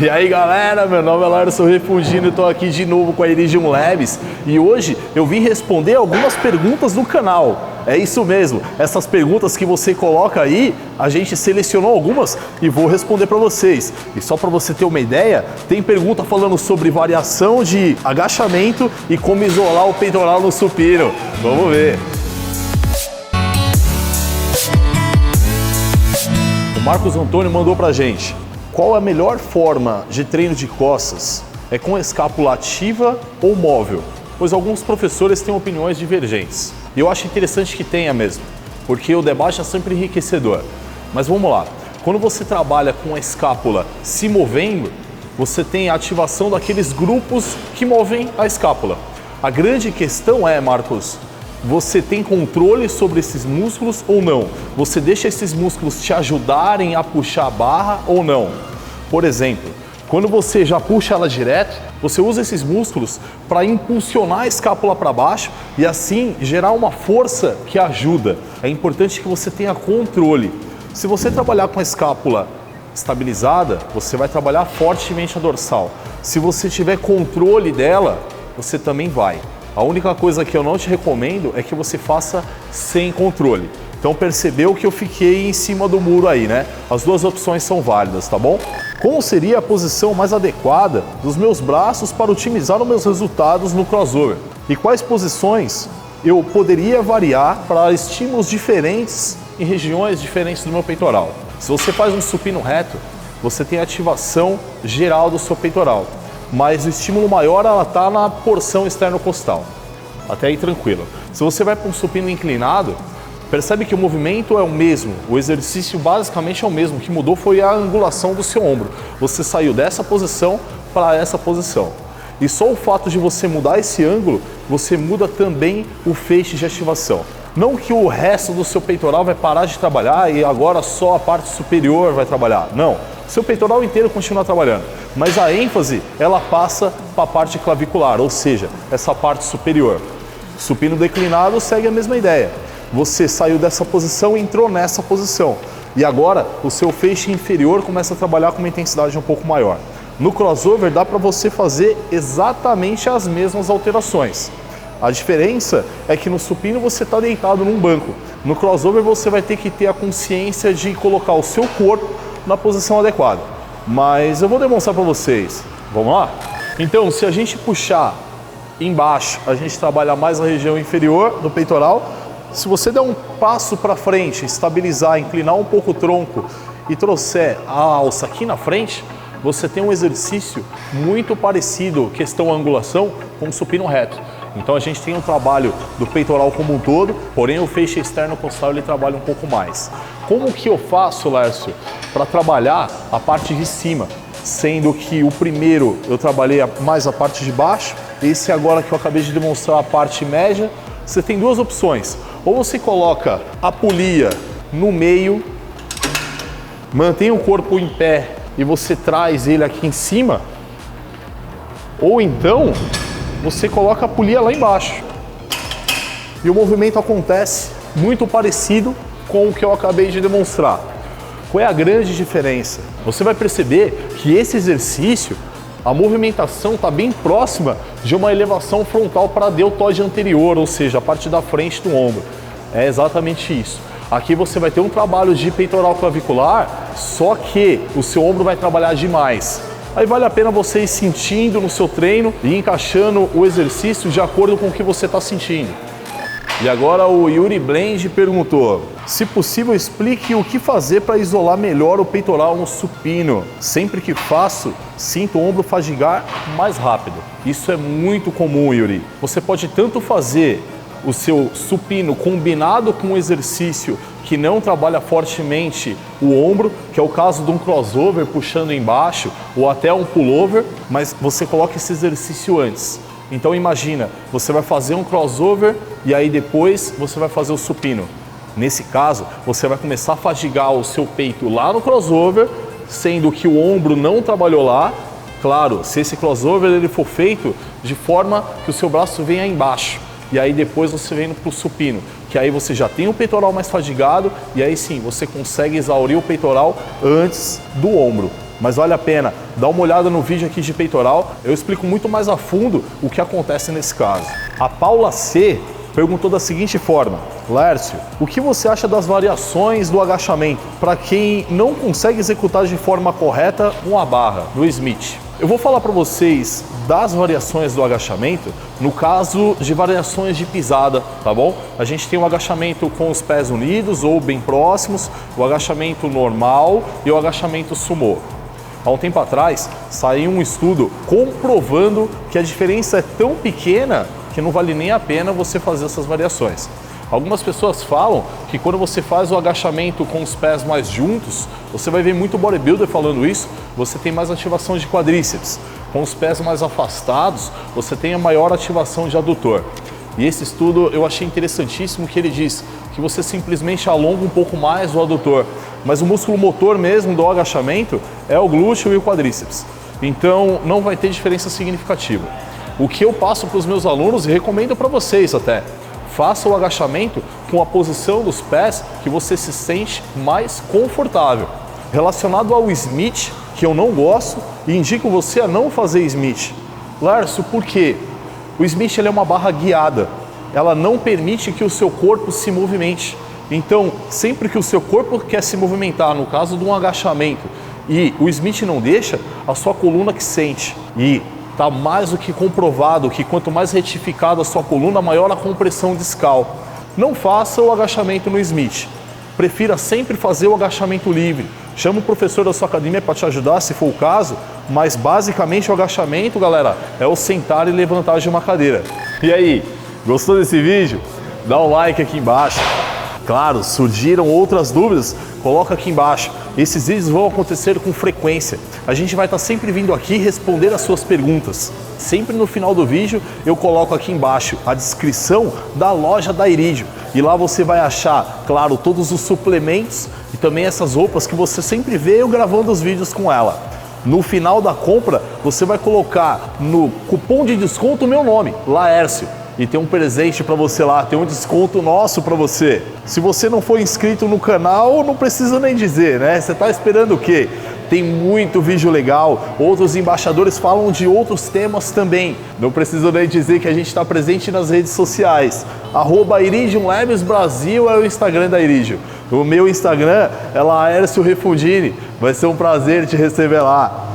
E aí galera, meu nome é Larson Refugino e estou aqui de novo com a Iridium Labs e hoje eu vim responder algumas perguntas do canal. É isso mesmo, essas perguntas que você coloca aí, a gente selecionou algumas e vou responder para vocês. E só para você ter uma ideia, tem pergunta falando sobre variação de agachamento e como isolar o peitoral no supino. Vamos ver. O Marcos Antônio mandou pra gente: qual a melhor forma de treino de costas? É com escápula ativa ou móvel? Pois alguns professores têm opiniões divergentes. E eu acho interessante que tenha mesmo, porque o debate é sempre enriquecedor. Mas vamos lá, quando você trabalha com a escápula se movendo, você tem a ativação daqueles grupos que movem a escápula. A grande questão é, Marcos, você tem controle sobre esses músculos ou não? Você deixa esses músculos te ajudarem a puxar a barra ou não? Por exemplo, quando você já puxa ela direto, você usa esses músculos para impulsionar a escápula para baixo e assim gerar uma força que ajuda. É importante que você tenha controle. Se você trabalhar com a escápula estabilizada, você vai trabalhar fortemente a dorsal. Se você tiver controle dela, você também vai. A única coisa que eu não te recomendo é que você faça sem controle. Então percebeu que eu fiquei em cima do muro aí, né? As duas opções são válidas, tá bom? Como seria a posição mais adequada dos meus braços para otimizar os meus resultados no crossover? E quais posições eu poderia variar para estímulos diferentes em regiões diferentes do meu peitoral? Se você faz um supino reto, você tem ativação geral do seu peitoral, mas o estímulo maior ela está na porção externo-costal. Até aí tranquilo. Se você vai para um supino inclinado, percebe que o movimento é o mesmo, o exercício basicamente é o mesmo, o que mudou foi a angulação do seu ombro. Você saiu dessa posição para essa posição. E só o fato de você mudar esse ângulo, você muda também o feixe de ativação. Não que o resto do seu peitoral vai parar de trabalhar e agora só a parte superior vai trabalhar. Não, seu peitoral inteiro continua trabalhando, mas a ênfase ela passa para a parte clavicular, ou seja, essa parte superior. Supino declinado segue a mesma ideia. Você saiu dessa posição e entrou nessa posição. E agora o seu feixe inferior começa a trabalhar com uma intensidade um pouco maior. No crossover dá para você fazer exatamente as mesmas alterações. A diferença é que no supino você está deitado num banco. No crossover você vai ter que ter a consciência de colocar o seu corpo na posição adequada. Mas eu vou demonstrar para vocês. Vamos lá? Então, se a gente puxar embaixo, a gente trabalha mais a região inferior do peitoral. Se você der um passo para frente, estabilizar, inclinar um pouco o tronco e trouxer a alça aqui na frente, você tem um exercício muito parecido, questão angulação, com o supino reto. Então a gente tem um trabalho do peitoral como um todo, porém o feixe externo costal ele trabalha um pouco mais. Como que eu faço, Lércio, para trabalhar a parte de cima? Sendo que o primeiro eu trabalhei mais a parte de baixo, esse agora que eu acabei de demonstrar a parte média. Você tem duas opções, ou você coloca a polia no meio, mantém o corpo em pé e você traz ele aqui em cima, ou então você coloca a polia lá embaixo e o movimento acontece muito parecido com o que eu acabei de demonstrar. Qual é a grande diferença? Você vai perceber que esse exercício, a movimentação está bem próxima de uma elevação frontal para a deltoide anterior, ou seja, a parte da frente do ombro. É exatamente isso. Aqui você vai ter um trabalho de peitoral clavicular, só que o seu ombro vai trabalhar demais. Aí vale a pena você ir sentindo no seu treino e encaixando o exercício de acordo com o que você está sentindo. E agora o Yuri Blend perguntou: se possível, explique o que fazer para isolar melhor o peitoral no supino. Sempre que faço, sinto o ombro fadigar mais rápido. Isso é muito comum, Yuri. Você pode tanto fazer o seu supino combinado com um exercício que não trabalha fortemente o ombro, que é o caso de um crossover puxando embaixo ou até um pullover, mas você coloca esse exercício antes. Então imagina, você vai fazer um crossover e aí depois você vai fazer o supino. Nesse caso, você vai começar a fadigar o seu peito lá no crossover, sendo que o ombro não trabalhou lá. Claro, se esse crossover ele for feito de forma que o seu braço venha embaixo. E aí depois você vem para o supino, que aí você já tem o peitoral mais fadigado e aí sim, você consegue exaurir o peitoral antes do ombro. mas vale a pena. Dá uma olhada no vídeo aqui de peitoral, eu explico muito mais a fundo o que acontece nesse caso. A Paula C perguntou da seguinte forma: Laércio, o que você acha das variações do agachamento para quem não consegue executar de forma correta uma barra no Smith? Eu vou falar para vocês das variações do agachamento no caso de variações de pisada, tá bom? A gente tem o agachamento com os pés unidos ou bem próximos, o agachamento normal e o agachamento sumô. Há um tempo atrás saiu um estudo comprovando que a diferença é tão pequena que não vale nem a pena você fazer essas variações. Algumas pessoas falam que quando você faz o agachamento com os pés mais juntos, você vai ver muito bodybuilder falando isso, você tem mais ativação de quadríceps. Com os pés mais afastados, você tem a maior ativação de adutor. E esse estudo eu achei interessantíssimo, que ele diz que você simplesmente alonga um pouco mais o adutor, mas o músculo motor mesmo do agachamento é o glúteo e o quadríceps. Então não vai ter diferença significativa. O que eu passo para os meus alunos e recomendo para vocês até: faça o agachamento com a posição dos pés que você se sente mais confortável. Relacionado ao Smith, que eu não gosto e indico você a não fazer Smith. Laércio, por quê? O Smith ele é uma barra guiada, ela não permite que o seu corpo se movimente. Então, sempre que o seu corpo quer se movimentar, no caso de um agachamento, e o Smith não deixa, a sua coluna que sente. E está mais do que comprovado que quanto mais retificada a sua coluna, maior a compressão discal. Não faça o agachamento no Smith. Prefira sempre fazer o agachamento livre. Chama o professor da sua academia para te ajudar, se for o caso, mas basicamente o agachamento, galera, é o sentar e levantar de uma cadeira. E aí, gostou desse vídeo? Dá um like aqui embaixo. Claro, surgiram outras dúvidas, coloca aqui embaixo. Esses vídeos vão acontecer com frequência. A gente vai estar sempre vindo aqui responder as suas perguntas. Sempre no final do vídeo eu coloco aqui embaixo a descrição da loja da Iridium. E lá você vai achar, claro, todos os suplementos e também essas roupas que você sempre vê eu gravando os vídeos com ela. No final da compra, você vai colocar no cupom de desconto o meu nome, Laércio. E tem um presente para você lá, tem um desconto nosso para você. Se você não for inscrito no canal, não precisa nem dizer, né? Você tá esperando o quê? Tem muito vídeo legal, outros embaixadores falam de outros temas também. Não preciso nem dizer que a gente está presente nas redes sociais. @Iridium Labs Brasil é o Instagram da Iridium. O meu Instagram é Laércio Refundini. Vai ser um prazer te receber lá.